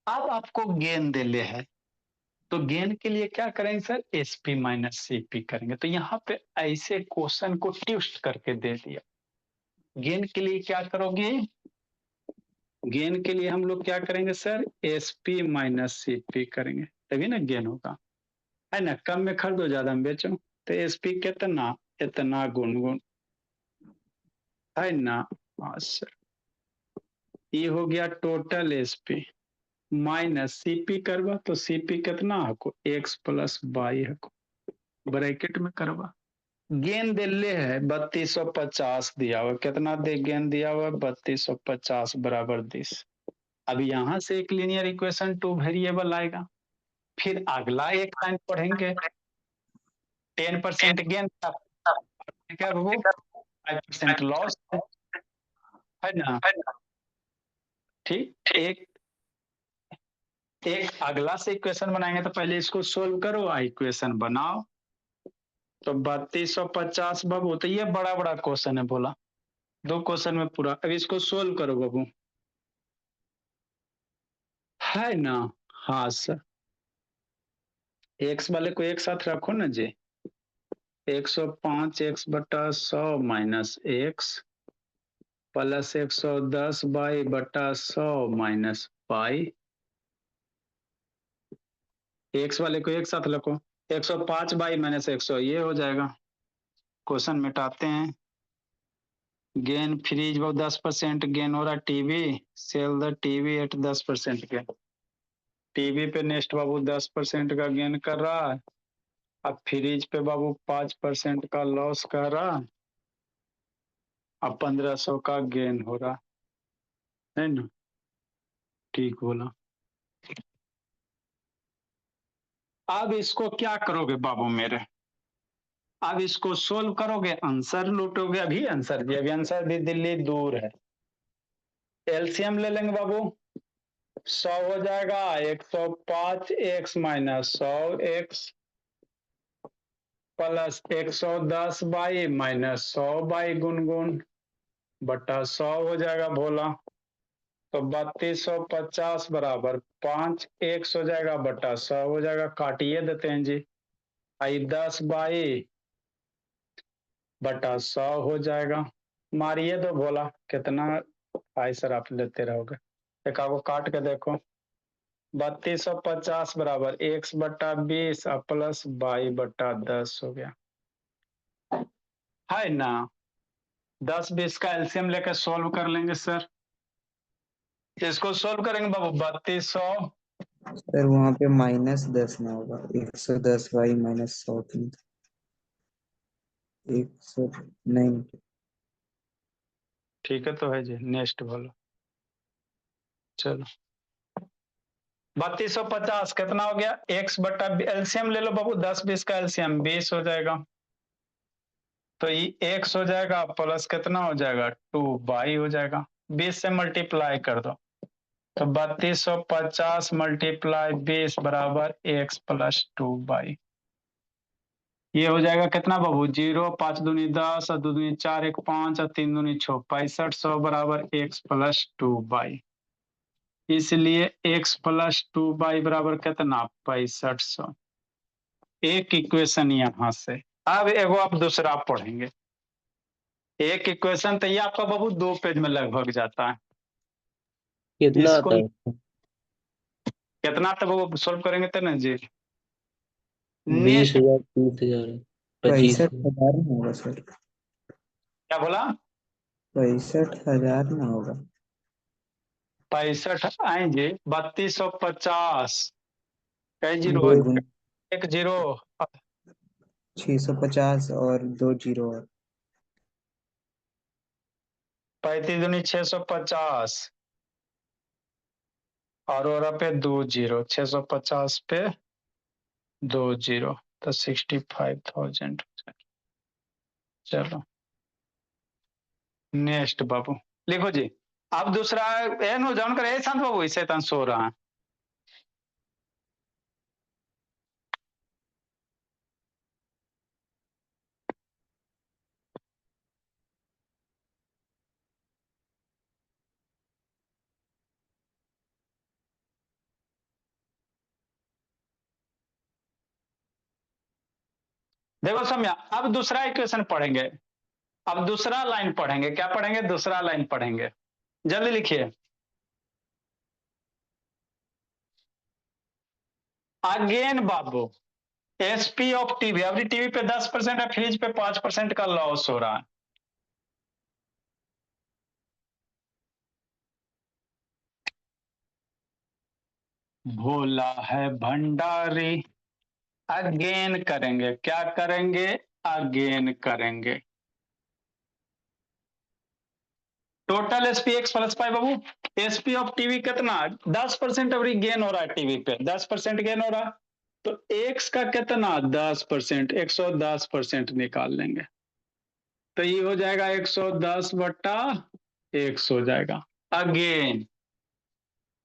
अब आपको गेंद ले है तो गेन के लिए क्या करेंगे सर एसपी माइनस सीपी करेंगे। तो यहाँ पे ऐसे क्वेश्चन को ट्विस्ट करके दे दिया। गेन के लिए क्या करोगे गेन के लिए हम लोग क्या करेंगे सर एसपी माइनस सीपी करेंगे तभी ना गेन होगा है ना। कम में खरीदो ज्यादा में बेचो तो एसपी कितना इतना गुनगुन है ना। हाँ सर ये हो गया टोटल एसपी माइनस सीपी करवा तो सीपी कितना हको एक्स प्लस वाई हको ब्रैकेट में करवा। गेंद ले है 3250 दिया हुआ कितना दे गेंद दिया हुआ 3250 बराबर 10। अब यहां से एक लीनियर इक्वेशन 2 वेरिएबल आएगा। फिर अगला एक लाइन पढ़ेंगे 10% गेंद क्या वो 5% लॉस है ना। ठीक एक एक अगला से इक्वेशन बनाएंगे तो पहले इसको सोल्व करो इक्वेशन बनाओ। तो 3250 बाबू तो ये बड़ा बड़ा क्वेश्चन है बोला 2 क्वेश्चन में पूरा। अब इसको सोल्व करो बाबू है ना। हाँ सर एक्स वाले को एक साथ रखो ना जी 105 एक्स बटा 100 माइनस एक्स प्लस 110 बाई बटा 100 माइनस पाई। एक्स वाले को एक साथ रखो 105 बाई माइनस 100 ये हो जाएगा। क्वेश्चन मिटाते हैं। गेन फ्रीज वो 10% गेन हो रहा TV sell the TV at 10% gain. TV पे नेक्स्ट बाबू 10% का गेन कर रहा है। अब फ्रीज पे बाबू 5% का लॉस कर रहा है। अब 1500 का गेन हो रहा है ना। ठीक बोला। अब इसको क्या करोगे बाबू मेरे अब इसको सोल्व करोगे आंसर लूटोगे। अभी आंसर दिया अभी आंसर दी दिल्ली दूर है। एलसीएम ले लेंगे बाबू 100 हो जाएगा 105 x minus 100 x plus 110 by minus 100 by Gungun बटा 100 हो जाएगा भोला। तो 3250 बराबर 5 एक्स हो जाएगा बटा 100 हो जाएगा काटिए देते हैं जी। आई 10 बाई बटा 100 हो जाएगा। मारिए दो भोला कितना आई सर आप लेते रहोगे। एक को काट के देखो 3250 बराबर एक्स बटा 20 प्लस बाई बटा 10 हो गया है ना। 10-20 का एलसीएम लेकर सोल्व कर लेंगे सर। इसको सोल्व करेंगे बाबू 3200 सर वहाँ पे -10 ना होगा 110 वाई -100 100 नहीं ठीक है तो है जी नेक्स्ट बोलो। चलो 3250 कितना हो गया एक्स बटा एलसीएम ले लो बाबू 10-20 का एलसीएम 20 हो जाएगा। तो ये एक्स हो जाएगा प्लस कितना हो जाएगा 2 बाई हो जाएगा 20 से मल्टीप्लाई कर दो। तो 3250 मल्टीप्लाई 20 बराबर एक्स प्लस 2 बाई। ये हो जाएगा कितना बाबू 0 5 दूनी 10 और 2 दूनी 4 1 5 और 3 दूनी 6 6500 बराबर एक्स प्लस 2 बाई। इसलिए x प्लस 2 बाई बराबर कितना 6500। एक इक्वेशन यहां से। अब एगो आप दूसरा पढ़ेंगे। एक इक्वेशन तो ये आपका बाबू 2 पेज में लगभग जाता है। कितना इसको आता है कितना तक वो सोल्व करेंगे तो ना जी 20,000 नेक्स्ट 30,000 25,000 65,000 ना होगा सर क्या बोला 65,000 ना होगा 65 आएंगे 3250 कई जीरो 2 गुना एक जीरो 650 और 2 जीरो और 35 दूनी 650 और ओरा पे 2 जीरो, 650 पे 2 जीरो, तो 65,000। चलो नेक्स्ट बाबू लिखो जी। अब दूसरा नो जान कर शांत बाबू इसे तन सो रहा है। देखो समझा, अब दूसरा इक्वेशन पढ़ेंगे। अब दूसरा लाइन पढ़ेंगे, क्या पढ़ेंगे? दूसरा लाइन पढ़ेंगे, जल्दी लिखिए। Again Babu SP of TV, अभी टीवी पे 10% है, फ्रिज पे 5% का लॉस हो रहा है। भोला है भंडारी, अगेन करेंगे, क्या करेंगे? अगेन करेंगे। Total SP x plus pi Babu, SP of TV कितना? 10% अभी गेन हो रहा है टीवी पे, 10% गेन हो रहा है, तो एक्स का कितना? 10%, 110% निकाल लेंगे, तो ये हो जाएगा 110/X हो जाएगा। अगेन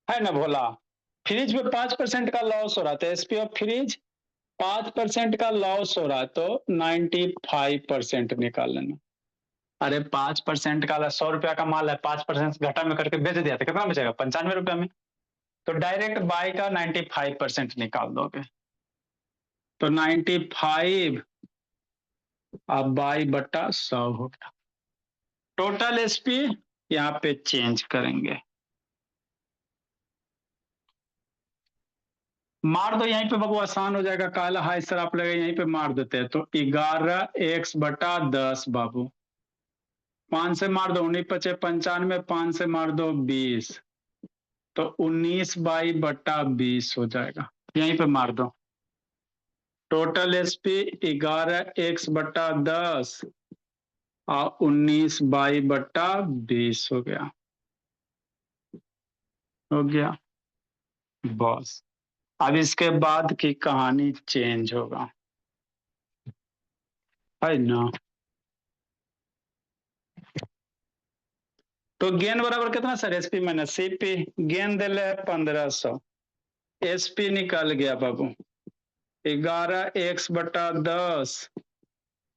है ना भोला, फ्रिज पे 5% का लॉस हो रहा था, एसपी ऑफ फ्रिज 5% का लॉस हो रहा है, तो 95% निकाल लेना। अरे 5% का 100 रुपया का माल है, 5% घटा में करके बेच दिया था, कितना बचेगा? 95 रुपया में। तो डायरेक्ट बाय का 95% निकाल दोगे, तो 95 अब बाई बटा 100 हो गया। टोटल एसपी यहाँ पे चेंज करेंगे, मार दो यहीं पे बाबू, आसान हो जाएगा। काला हाई सर आप लगे यहीं पे मार देते हैं, तो 11x/10 बाबू, 5 से मार दो 19 पचे 95, 5 से मार दो 20, तो 19/20 हो जाएगा, यहीं पे मार दो। टोटल एसपी 11x/10 और 19/20 हो गया, हो गया बस। अब इसके बाद की कहानी चेंज होगा, है ना? तो गेन बराबर कितना sir? SP minus CP, gain दिले 1500, एसपी निकल गया बाबू 11x/10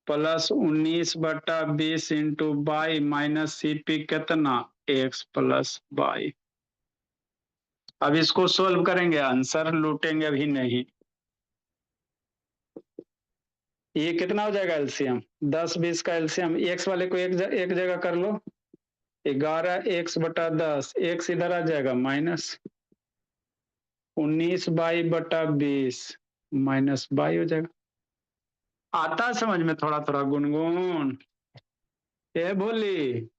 plus 19/20 into by minus CP कितना? x+y। अब इसको सोल्व करेंगे, आंसर लूटेंगे अभी नहीं। ये कितना हो जाएगा एलसीएम? 10-20 का एलसीएम, एक्स वाले को एक जगह कर लो, 11x/10, एक्स इधर आ जाएगा माइनस 19/20 माइनस बाई हो जाएगा। आता समझ में थोड़ा थोड़ा गुनगुन? ए बोली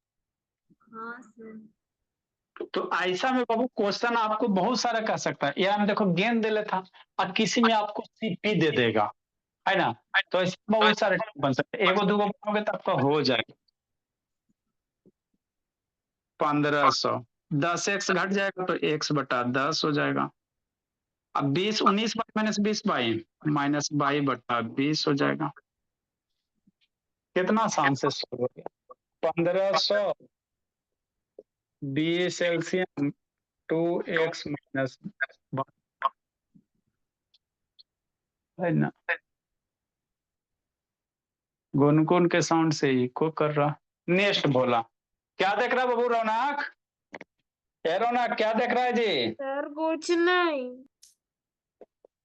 हाँ सर। तो ऐसा में बाबू क्वेश्चन आपको बहुत सारा कह सकता है, यार देखो गेंद दे लेता और किसी में आपको सीपी दे देगा, है ना? तो ऐसे बहुत सारे बन सकते हैं, एगो दूगो बनाओगे तो आपका हो जाएगा 1500, 10x घट जाएगा तो x/10 हो जाएगा। अब 20 19 माइनस 20 माइनस 22/20 हो जाएगा। कितना आसान से सॉल्व हो गया। 1500 20 एलसीएम 2x माइनस, है ना? गुनगुन के साउंड से इको कर रहा। नेक्स्ट बोला, क्या देख रहा बाबू रौनक? ए रौनक क्या देख रहा है जी? सर कुछ नहीं।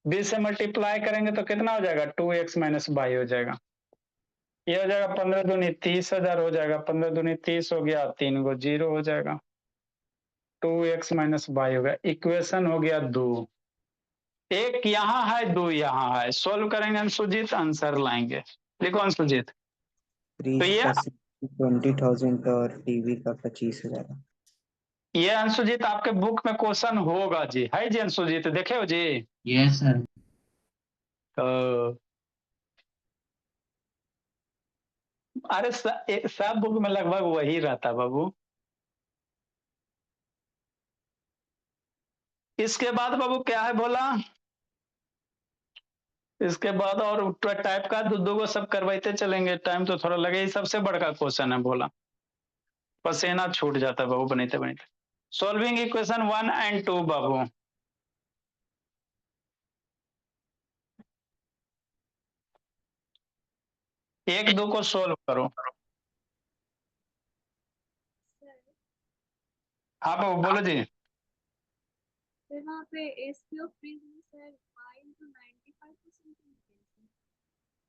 20 से मल्टीप्लाई करेंगे तो कितना हो जाएगा? 2x माइनस बाई हो जाएगा। ये हो जाएगा 15 दूनी 30,000 हो जाएगा, 15 दूनी 30 हो गया, 3 गो 0 हो जाएगा, 2x माइनस बाई हो गया। इक्वेशन हो गया 2, एक यहाँ है 2 यहाँ है, सोल्व करेंगे अंशुजीत, आंसर लाएंगे। लिखो अंशुजीत। तो फ्रिज का 20,000 और टीवी का 25,000। ये अंशुजीत आपके बुक में क्वेश्चन होगा जी, है जी अंशुजीत, देखे हो जी? Yes sir. तो अरे सब बुक में लगभग वही रहता बाबू। इसके बाद बाबू क्या है बोला, इसके बाद और टाइप का दो को सब करवाते चलेंगे, टाइम तो थोड़ा लगे। ये सबसे बड़का क्वेश्चन है बोला, पसीना छूट जाता है बाबू बनते बनते। सॉल्विंग इक्वेशन 1 and 2 बाबू। एक दो को सोल्व करो। सर हाँ बाबू बोलो जी। फिर वहाँ पे एसपी ऑफ फ्रीज में सर y into 95%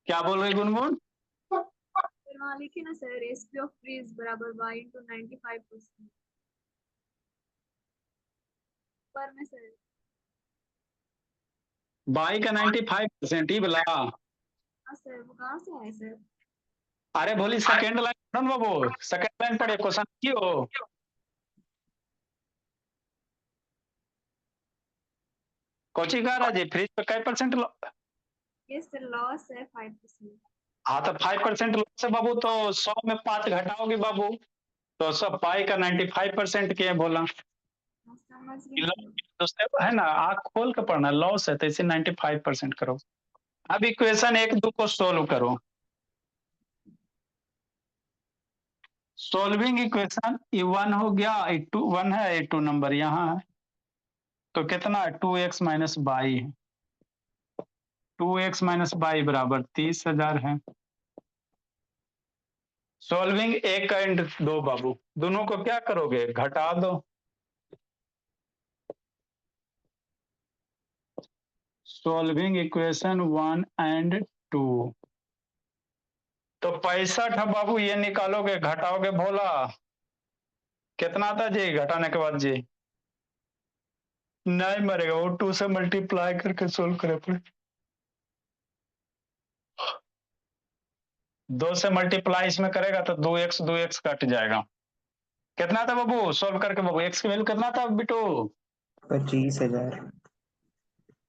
क्या बोल रहे गुनगुन? फिर वहाँ लिखे ना सर एसपी ऑफ फ्रीज बराबर y into 95% पर में सर। बाई का 95% ही बोला। हाँ सर वो कहाँ से आया सर? अरे बोली सेकेंड लाइन बाबू, सेकेंड लाइन पढ़े क्वेश्चन क्यों। कोची कह रहा जी फ्रिज पे कै परसेंट ये सर लॉस है 5%। हाँ तो 5% लॉस है बाबू, तो 100 में 5 घटाओगे बाबू, तो सब पाई का 95% के बोला। हाँ समझ गए सर। दोस्तों है ना, आँख खोल के पढ़ना, लॉस है तो इसे 95% करो। अब इक्वेशन 1 2 को सोल्व करो। सोल्विंग इक्वेशन ये 1 हो गया, 2 1 है, 2 नंबर यहाँ है, तो कितना है 2x माइनस बाई है। 2x माइनस बाई बराबर 30,000 है। सॉल्विंग 1 एंड 2 बाबू, दोनों को क्या करोगे घटा दो। सॉल्विंग इक्वेशन 1 एंड 2, तो 65 है बाबू, ये निकालोगे घटाओगे भोला, कितना था जी घटाने के बाद जी? नहीं मरेगा वो, 2 से मल्टीप्लाई करके सोल्व करे पड़े। 2 से मल्टीप्लाई इसमें करेगा तो 2x कट जाएगा। कितना था बाबू सोल्व करके बाबू, x की वैल्यू कितना था बिटू? 25,000।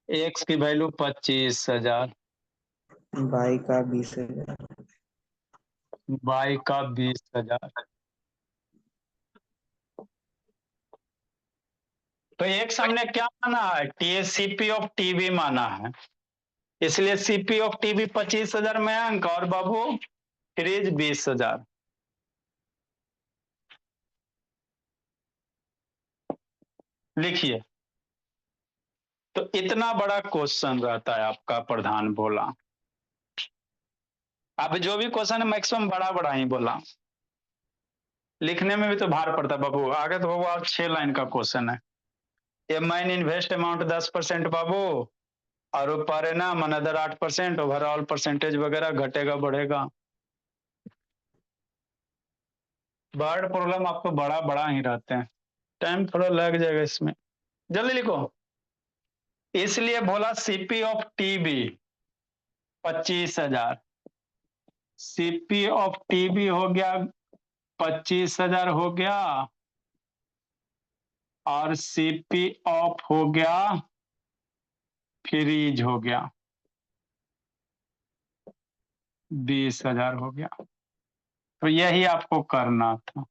x की वैल्यू 25,000, बाई का 20,000। y का 20,000। तो x हमने क्या माना है, सीपी ऑफ टीबी माना है, इसलिए सीपी ऑफ टीबी 25,000 में अंक, और बाबू फ्रिज 20,000। लिखिए, तो इतना बड़ा क्वेश्चन रहता है आपका प्रधान बोला। अब जो भी क्वेश्चन है मैक्सिमम बड़ा बड़ा ही बोला, लिखने में भी तो भार पड़ता है बाबू। आगे तो बाबू आप 6 लाइन का क्वेश्चन है। ए मैन इन्वेस्ट अमाउंट 10% बाबू, और ऊपर है ना अनदर 8%, ओवरऑल परसेंटेज वगैरह घटेगा बढ़ेगा। वर्ड प्रॉब्लम आपको बड़ा बड़ा ही रहते हैं, टाइम थोड़ा लग जाएगा इसमें, जल्दी लिखो। इसलिए बोला CP of TB 25,000, CP of TB हो गया 25,000 हो गया, और सीपी ऑफ हो गया फ्रीज हो गया 20,000 हो गया। तो यही आपको करना था।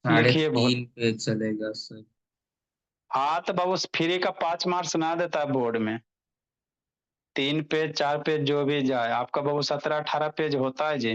साढ़े लिखिए बोल। 3 पे चलेगा सर। हाँ तो बाबू फ्री का 5 मार्क्स ना देता है बोर्ड में, 3 पेज 4 पेज जो भी जाए आपका बाबू 17 18 पेज होता है जी।